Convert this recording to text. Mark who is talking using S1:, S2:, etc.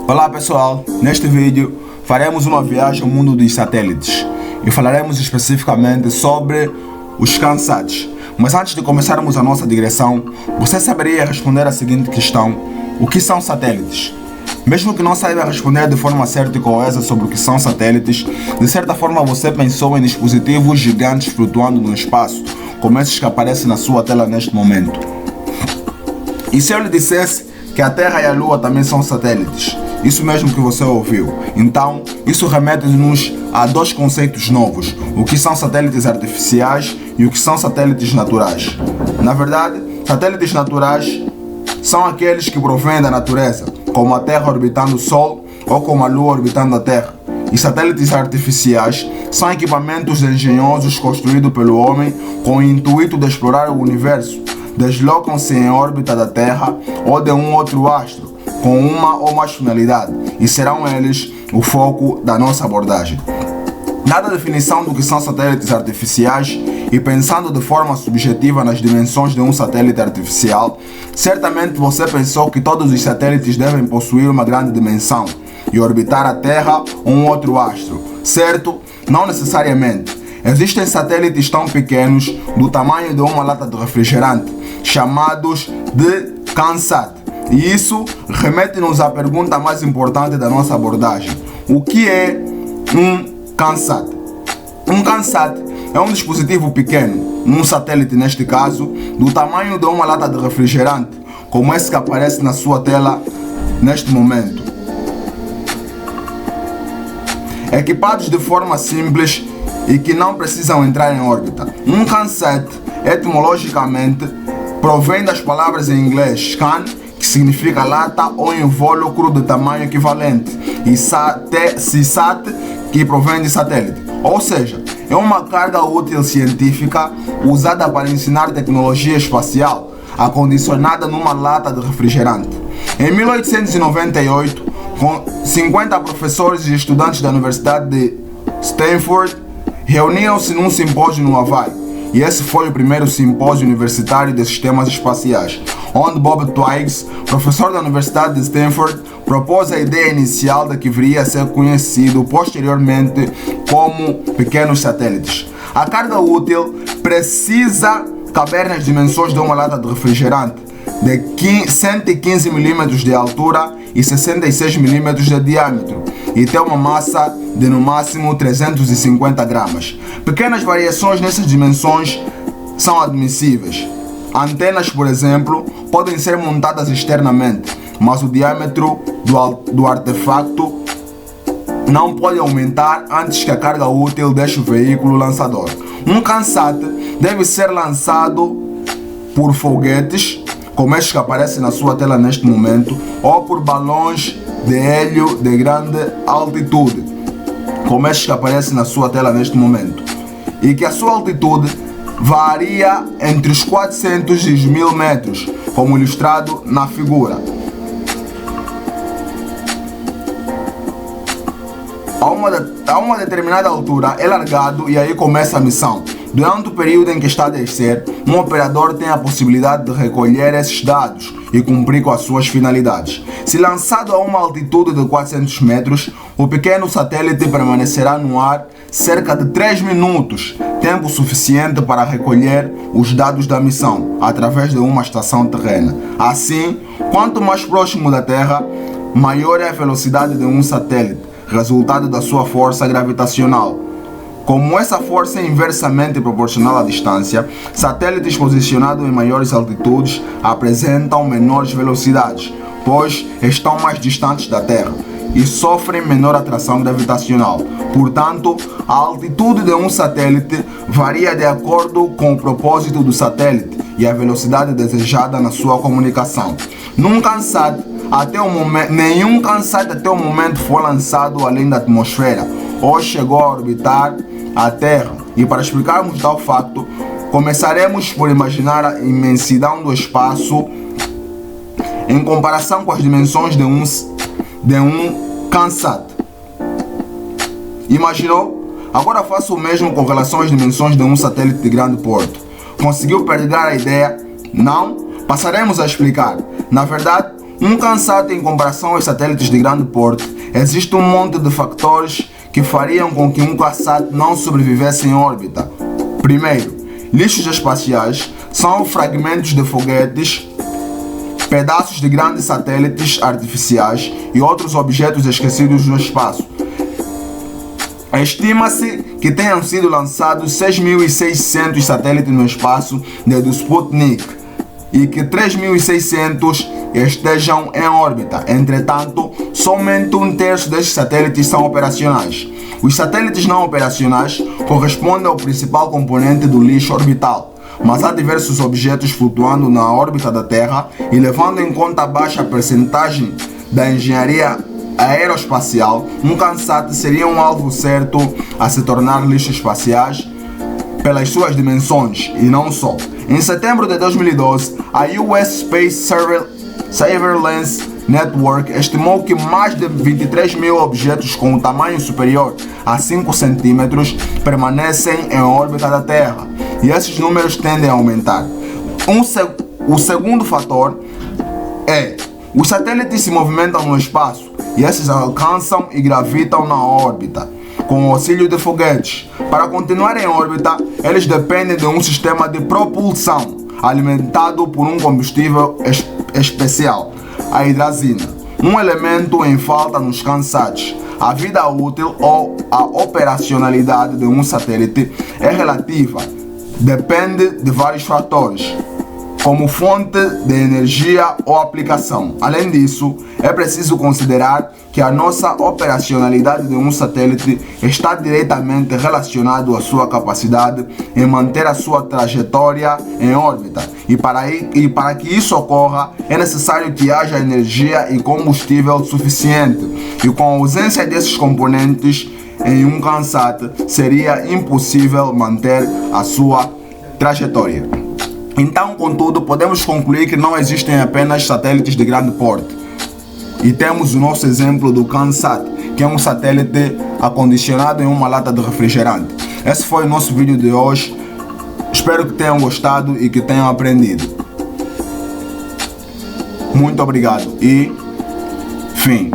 S1: Olá pessoal, neste vídeo faremos uma viagem ao mundo dos satélites e falaremos especificamente sobre os CANSATs. Mas antes de começarmos a nossa digressão, você saberia responder a seguinte questão: o que são satélites? Mesmo que não saiba responder de forma certa e coesa sobre o que são satélites, de certa forma você pensou em dispositivos gigantes flutuando no espaço, como esses que aparecem na sua tela neste momento. E se eu lhe dissesse que a Terra e a Lua também são satélites? Isso mesmo que você ouviu. Então, isso remete-nos a dois conceitos novos: o que são satélites artificiais e o que são satélites naturais. Na verdade, satélites naturais são aqueles que provêm da natureza, como a Terra orbitando o Sol ou como a Lua orbitando a Terra. E satélites artificiais são equipamentos engenhosos construídos pelo homem com o intuito de explorar o universo. Deslocam-se em órbita da Terra ou de um outro astro, com uma ou mais finalidade, e serão eles o foco da nossa abordagem. Dada a definição do que são satélites artificiais e pensando de forma subjetiva nas dimensões de um satélite artificial, certamente você pensou que todos os satélites devem possuir uma grande dimensão e orbitar a Terra ou um outro astro, certo? Não necessariamente. Existem satélites tão pequenos do tamanho de uma lata de refrigerante, chamados de CANSAT. E isso remete-nos à pergunta mais importante da nossa abordagem: o que é um CANSAT? Um CANSAT é um dispositivo pequeno, um satélite neste caso, do tamanho de uma lata de refrigerante, como esse que aparece na sua tela neste momento. Equipados de forma simples e que não precisam entrar em órbita. Um CANSAT, etimologicamente, provém das palavras em inglês can, que significa lata ou invólucro de tamanho equivalente, e sat, que provém de satélite. Ou seja, é uma carga útil científica usada para ensinar tecnologia espacial, acondicionada numa lata de refrigerante. Em 1898, com 50 professores e estudantes da Universidade de Stanford, reuniam-se num simpósio no Havaí. E esse foi o primeiro simpósio universitário de sistemas espaciais, onde Bob Twiggs, professor da Universidade de Stanford, propôs a ideia inicial de que viria a ser conhecido posteriormente como pequenos satélites. A carga útil precisa caber nas dimensões de uma lata de refrigerante, de 115 mm de altura e 66 mm de diâmetro, e tem uma massa de no máximo 350 gramas. Pequenas variações nessas dimensões são admissíveis. Antenas, por exemplo, podem ser montadas externamente, mas o diâmetro do artefacto não pode aumentar antes que a carga útil deixe o veículo lançador. Um CANSAT deve ser lançado por foguetes, como estes que aparecem na sua tela neste momento, ou por balões de hélio de grande altitude, como estes que aparecem na sua tela neste momento, e que a sua altitude varia entre os 400 e os 1000 metros, como ilustrado na figura. A uma determinada altura é largado e aí começa a missão. Durante o período em que está a descer, um operador tem a possibilidade de recolher esses dados e cumprir com as suas finalidades. Se lançado a uma altitude de 400 metros, o pequeno satélite permanecerá no ar cerca de 3 minutos, tempo suficiente para recolher os dados da missão através de uma estação terrena. Assim, quanto mais próximo da Terra, maior é a velocidade de um satélite, resultado da sua força gravitacional. Como essa força é inversamente proporcional à distância, satélites posicionados em maiores altitudes apresentam menores velocidades, pois estão mais distantes da Terra e sofrem menor atração gravitacional. Portanto, a altitude de um satélite varia de acordo com o propósito do satélite e a velocidade desejada na sua comunicação. Num CANSAT, nenhum CANSAT até o momento foi lançado além da atmosfera ou chegou a orbitar a Terra. E para explicarmos tal facto, começaremos por imaginar a imensidão do espaço em comparação com as dimensões de um CANSAT. Imaginou? Agora faça o mesmo com relação às dimensões de um satélite de grande porte. Conseguiu pegar a ideia? Não? Passaremos a explicar. Na verdade, Um CANSAT em comparação aos satélites de grande porte, existe um monte de fatores que fariam com que um CANSAT não sobrevivesse em órbita. Primeiro, lixos espaciais são fragmentos de foguetes, pedaços de grandes satélites artificiais e outros objetos esquecidos no espaço. Estima-se que tenham sido lançados 6.600 satélites no espaço desde o Sputnik e que 3.600 estejam em órbita. Entretanto, somente um terço destes satélites são operacionais. Os satélites não operacionais correspondem ao principal componente do lixo orbital, mas há diversos objetos flutuando na órbita da Terra e, levando em conta a baixa percentagem da engenharia aeroespacial, um CANSAT seria um alvo certo a se tornar lixo espaciais pelas suas dimensões e não só. Em setembro de 2012, a US Space Surveillance Network estimou que mais de 23 mil objetos com um tamanho superior a 5 centímetros permanecem em órbita da Terra, e esses números tendem a aumentar. O segundo fator é: os satélites se movimentam no espaço e esses alcançam e gravitam na órbita com o auxílio de foguetes. Para continuar em órbita, eles dependem de um sistema de propulsão alimentado por um combustível especial, a hidrazina, um elemento em falta nos CANSATs. A vida útil ou a operacionalidade de um satélite é relativa, depende de vários fatores, como fonte de energia ou aplicação. Além disso, é preciso considerar que a nossa operacionalidade de um satélite está diretamente relacionada à sua capacidade em manter a sua trajetória em órbita. E para que isso ocorra, é necessário que haja energia e combustível suficiente. E com a ausência desses componentes em um CANSAT, seria impossível manter a sua trajetória. Então, contudo, podemos concluir que não existem apenas satélites de grande porte. E temos o nosso exemplo do CANSAT, que é um satélite acondicionado em uma lata de refrigerante. Esse foi o nosso vídeo de hoje. Espero que tenham gostado e que tenham aprendido. Muito obrigado e fim.